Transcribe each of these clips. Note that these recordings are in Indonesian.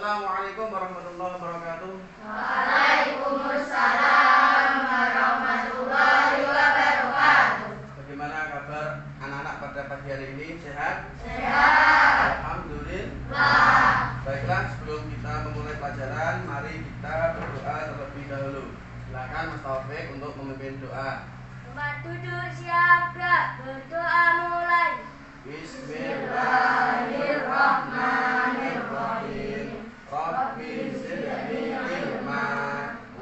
Assalamualaikum warahmatullahi wabarakatuh. Waalaikumsalam warahmatullahi wabarakatuh. Bagaimana kabar anak-anak pada pagi hari ini? Sehat? Sehat. Alhamdulillah. Baiklah, sebelum kita memulai pelajaran, mari kita berdoa terlebih dahulu. Silakan Mas Taufik untuk memimpin doa. Tempat duduk siap, berdoa mulai. Bismillahirrahmanirrahim. Rabbi zidni ilma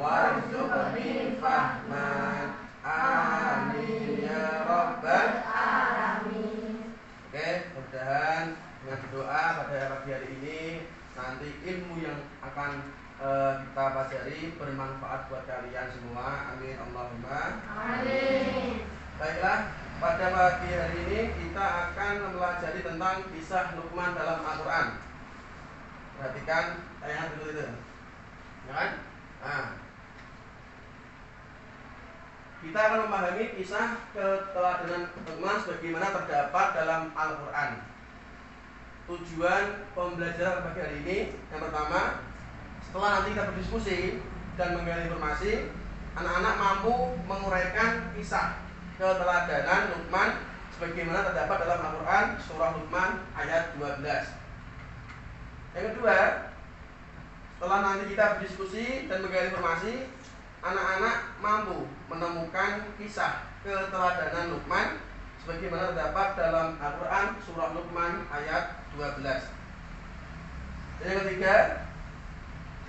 warzuqni fahman. Amin ya rabbal Alamin. Oke, mudah-mudahan dengan doa pada pagi hari ini nanti ilmu yang akan kita pelajari bermanfaat buat kalian semua. Amin Allahumma. Amin. Baiklah, pada pagi hari ini kita akan mempelajari tentang kisah Luqman dalam Al-Quran. Perhatikan tayangan dulu itu, ya kan? Nah, kita akan memahami kisah keteladanan Luqman sebagaimana terdapat dalam Al-Quran. Tujuan pembelajaran pagi hari ini yang pertama, setelah nanti kita berdiskusi dan menggali informasi, anak-anak mampu menguraikan kisah keteladanan Luqman sebagaimana terdapat dalam Al-Quran surah Luqman ayat 12. Yang kedua, setelah nanti kita berdiskusi dan menggali informasi, anak-anak mampu menemukan kisah keteladanan Luqman sebagaimana terdapat dalam Al-Quran surah Luqman ayat 12. Dan yang ketiga,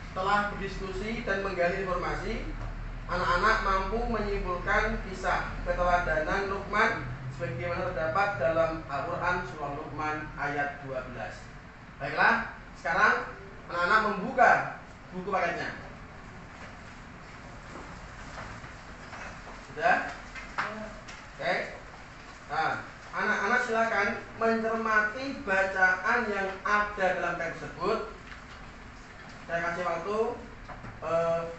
setelah berdiskusi dan menggali informasi, anak-anak mampu menyimpulkan kisah keteladanan Luqman sebagaimana terdapat dalam Al-Quran surah Luqman ayat 12. Baiklah, sekarang anak-anak membuka buku paketnya. Sudah? Oke. Nah, anak-anak silakan mencermati bacaan yang ada dalam teks tersebut. Saya kasih waktu 5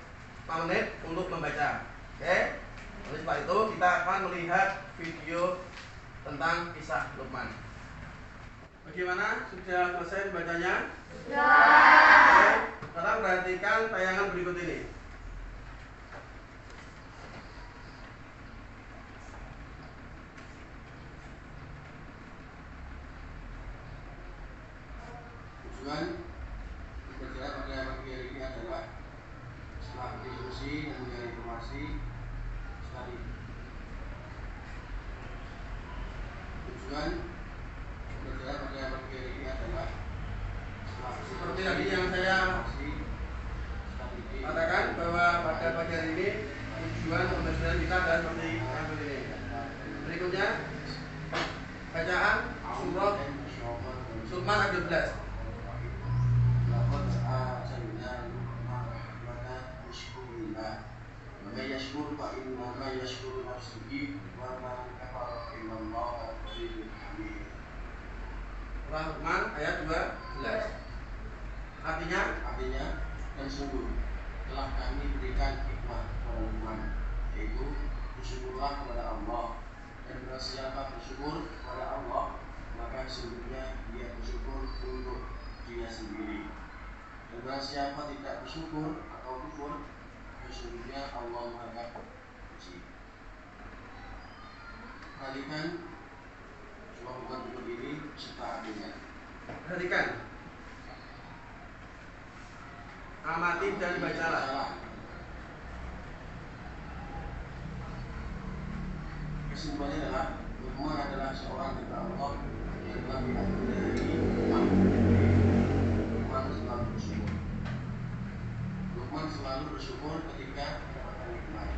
menit untuk membaca. Oke. Lalu setelah itu kita akan melihat video tentang kisah Luqman. Bagaimana? Sudah selesai membacanya? Sudah. Oke. Sekarang perhatikan tayangan berikut ini. Tujuan bergerak pada pagi hari ini adalah setelah berdiskusi dan menggali informasi tadi. Tujuan bergerak pada pagi hari ini adalah seperti tadi yang saya katakan bahwa pada pagi hari ini tujuan pembelajaran kita adalah seperti yang ini. Berikutnya bacaan surah Luqman ayat 12. Laqad atayna Luqman rahmatan yashkurullah wa may yashkur fa inna ma yashkuru nafsihi wa man kafara inna Allaha ghaniyyun hamid. Surah Luqman ayat 12. Artinya dan sungguh telah kami berikan hikmah kepada Luqman, yaitu bersyukurlah kepada Allah, dan barang siapa bersyukur kepada Allah maka sesungguhnya dia bersyukur untuk dia sendiri, dan barang siapa tidak bersyukur atau kufur sesungguhnya Allah Maha Suci. Perhatikan surah Luqman berikut ini serta artinya. Perhatikan, amati dan bacalah. Kesimpulannya adalah Luqman adalah seorang hamba Allah yang telah dianugerahi nikmat. Luqman selalu bersyukur. Luqman selalu bersyukur ketika mendapatkan nikmat.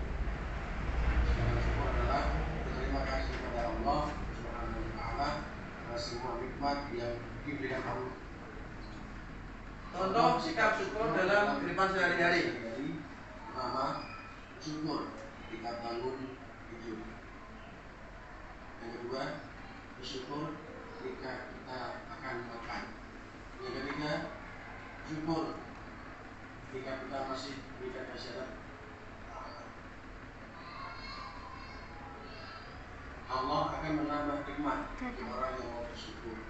Sedangkan syukur adalah berterima kasih kepada Allah Subhanahu wa taala atas semua nikmat yang diberikan Allah. Contoh sikap syukur dalam kehidupan sehari-hari. Pertama, bersyukur ketika bangun hidup. Yang kedua, bersyukur ketika kita akan makan. Yang ketiga, bersyukur ketika kita masih berikan kesehatan. Allah akan menambah nikmat bagi orang yang mau bersyukur.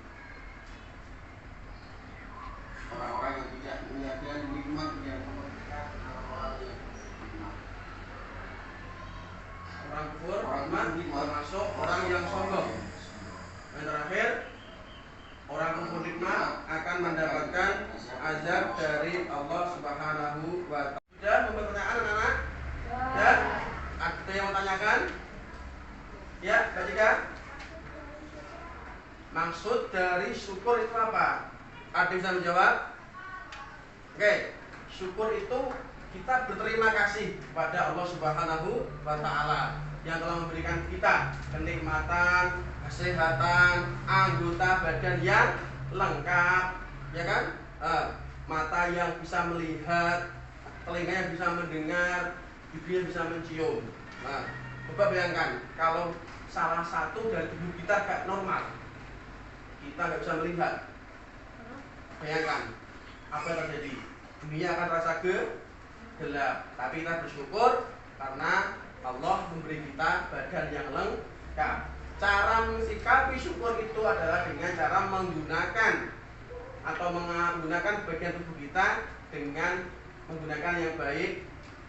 orang-orang yang tidak menyadari nikmat yang memberikan orang yang beriman. Orang kufur, termasuk orang yang sombong. Yang terakhir, orang kufur nikmat akan mendapatkan azab dari Allah Subhanahu wa Ta'ala. Sudah membuat pertanyaan anak-anak? Dan ada yang mau tanyakan? Ya, Kak Cika? Maksud dari syukur itu apa? Ada yang bisa menjawab? Oke, syukur itu kita berterima kasih kepada Allah Subhanahu wa Ta'ala yang telah memberikan kita kenikmatan, kesehatan, anggota badan yang lengkap, ya kan? Mata yang bisa melihat, telinga yang bisa mendengar, bibir yang bisa mencium. Nah, coba bayangkan kalau salah satu dari tubuh kita gak normal, kita gak bisa melihat. Bayangkan apa yang terjadi? Dunia akan terasa gelap. Tapi kita bersyukur karena Allah memberi kita badan yang lengkap. Cara mensikapi syukur itu adalah dengan cara menggunakan atau menggunakan bagian tubuh kita dengan menggunakan yang baik.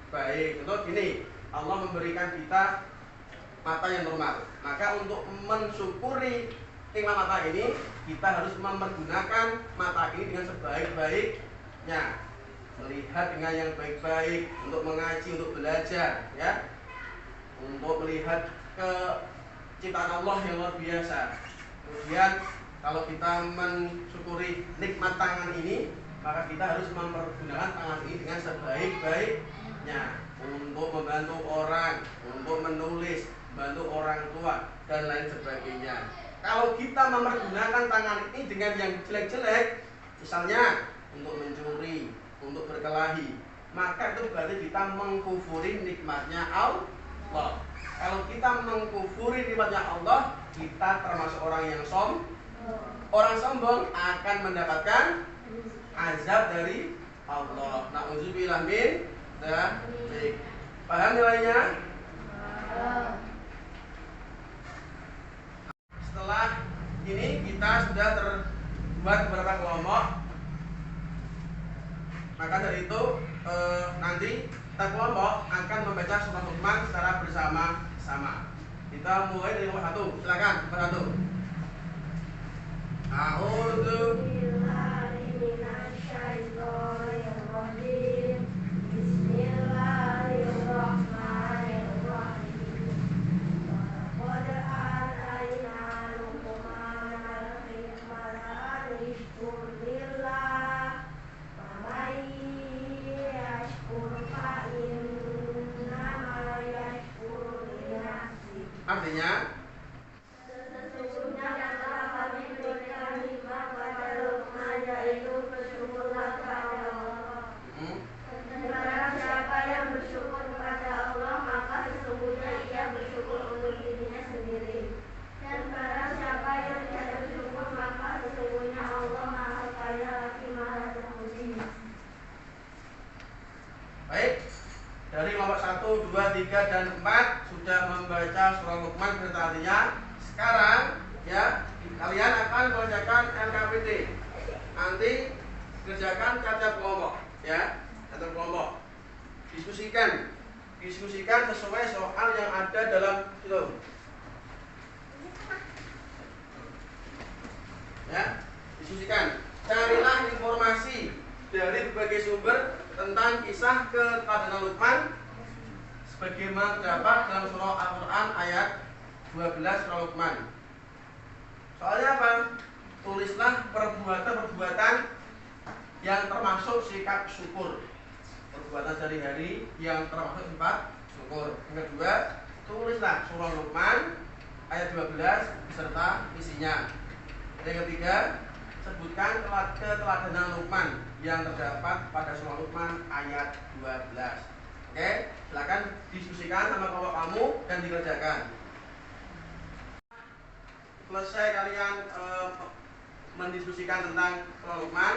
Contoh gini, Allah memberikan kita mata yang normal. Maka untuk mensyukuri nikmat mata ini, kita harus mempergunakan mata ini dengan sebaik-baiknya. Melihat dengan yang baik-baik, untuk mengaji, untuk belajar, ya, untuk melihat ciptaan Allah yang luar biasa. Kemudian kalau kita mensyukuri nikmat tangan ini, maka kita harus mempergunakan tangan ini dengan sebaik-baiknya untuk membantu orang, untuk menulis, bantu orang tua dan lain sebagainya. Kalau kita mempergunakan tangan ini dengan yang jelek-jelek, misalnya untuk mencuri, untuk berkelahi, maka itu berarti kita mengkufuri nikmatnya Allah. Kalau kita mengkufuri nikmatnya Allah, kita termasuk orang yang orang sombong akan mendapatkan azab dari Allah. Na'udzubillah min dzalik. Paham nilainya? Setelah ini kita sudah terbuat beberapa kelompok. Maka dari itu nanti kita kelompok akan membaca surah Luqman secara bersama-sama. Kita mulai dari nomor 1. Silakan, nomor 1. A'udzu billahi minasyaitonir rajim. Bismillahirrahmanirrahim. Qad atayna Luqmanal hikmata an yashkur lillah. Faman yashkur fa innama yashkuru li nafsihi. Artinya sesungguhnya telah kami berikan nikmat pada Luqman, yaitu bersyukurlah kepada Allah. Dan barang siapa yang bersyukur kepada Allah, maka sesungguhnya ia bersyukur untuk dirinya sendiri. Dan barang siapa yang tidak bersyukur, maka sesungguhnya Allah Maha Kaya lagi Maha Terpuji. Baik, dari kelompok 1, 2, 3, dan 4 sudah membaca surah Luqman berarti artinya. Sekarang ya, kalian akan mengerjakan LKPD. Nanti kerjakan tiap kelompok, ya, satu kelompok. Diskusikan sesuai soal yang ada dalam itu. Ya, diskusikan. Carilah informasi dari berbagai sumber tentang kisah keteladanan Luqman sebagaimana terdapat dalam surah Al-Qur'an ayat 12 surah Luqman. Soalnya apa? Tulislah perbuatan-perbuatan yang termasuk sikap syukur. Perbuatan sehari-hari yang termasuk sifat syukur. Yang kedua, tulislah surah Luqman ayat 12 beserta isinya. Yang ketiga, sebutkan keteladanan Luqman yang terdapat pada surah Luqman ayat 12. Oke, silakan diskusikan sama kelompok kamu dan dikerjakan. Selesai kalian mendiskusikan tentang surah Luqman,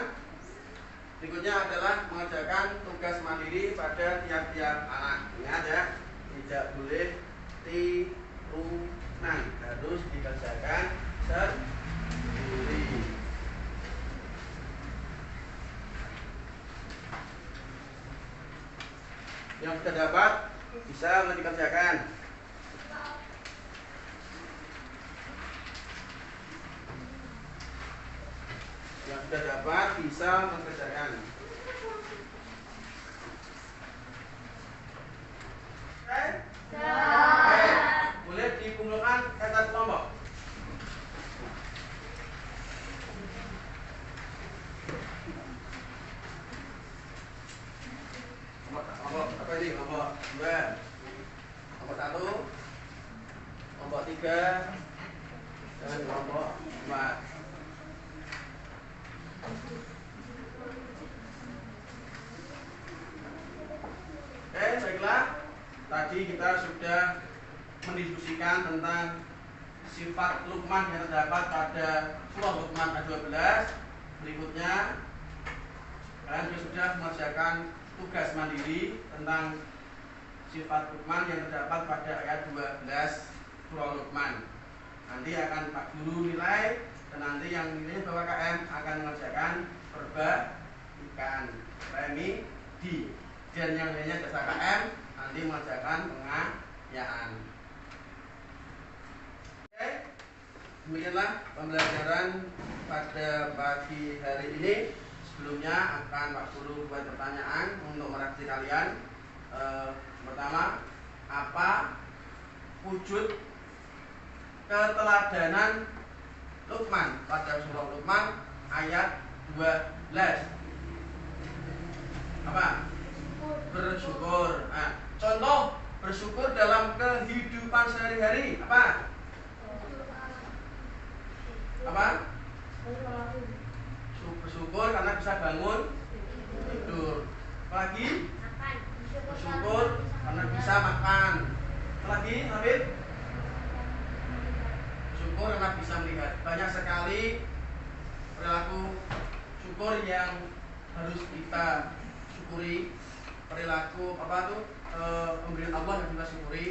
berikutnya adalah mengerjakan tugas mandiri pada tiap-tiap anak. Ingat ya, tidak boleh tirunan, harus dikerjakan sendiri. Yang sudah dapat bisa nanti kerjakan. Yang sudah dapat bisa mengerjakan. Boleh dikumpulkan kata kelompok. Kelompok apa ini? Kelompok 2, kelompok 1, kelompok 3, dan kelompok 4. Baiklah. Tadi kita sudah mendiskusikan tentang sifat Luqman yang terdapat pada surah Luqman ayat 12. Berikutnya kalian juga sudah mengerjakan tugas mandiri tentang sifat Luqman yang terdapat pada ayat 12 surah Luqman. Nanti akan Pak Guru nilai, dan nanti yang nilainya bawah KM akan mengerjakan perbaikan remedi, dan yang nilainya jasa KM nanti mengerjakan pengayaan. Oke, demikianlah pembelajaran pada pagi hari ini. Sebelumnya akan Pak Guru buat pertanyaan untuk meredaksi kalian. Pertama, apa wujud keteladanan Luqman pada surah Luqman ayat 12? Apa? Bersyukur. Nah, contoh bersyukur dalam kehidupan sehari-hari apa? Apa? Bersyukur karena bisa bangun tidur. Apalagi? Bersyukur karena bisa makan. Apalagi, Habib? Bersyukur karena bisa melihat. Banyak sekali perilaku syukur yang harus kita syukuri. Perilaku apa tuh? Pemberian Allah yang kita syukuri.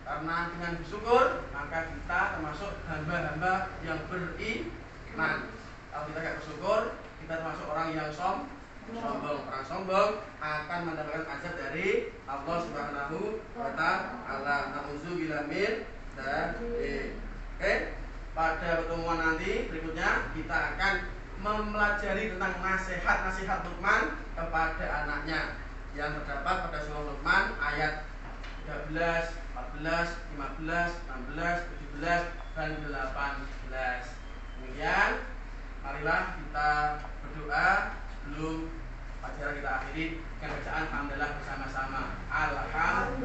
Karena dengan bersyukur maka kita termasuk hamba-hamba yang beriman. Kalau kita tidak bersyukur, kita termasuk orang yang sombong. Orang sombong akan mendapatkan azab dari Allah Subhanahu wa Ta'ala. Nauzubillah min dzalik. Oke, pada pertemuan nanti berikutnya kita akan mempelajari tentang nasihat-nasihat Luqman kepada anaknya yang terdapat pada surah Luqman ayat 13, 14, 15, 16, 17, dan 18. Kemudian marilah kita berdoa sebelum pelajaran kita akhiri dengan bacaan alhamdulillah bersama-sama. Alhamdulillah.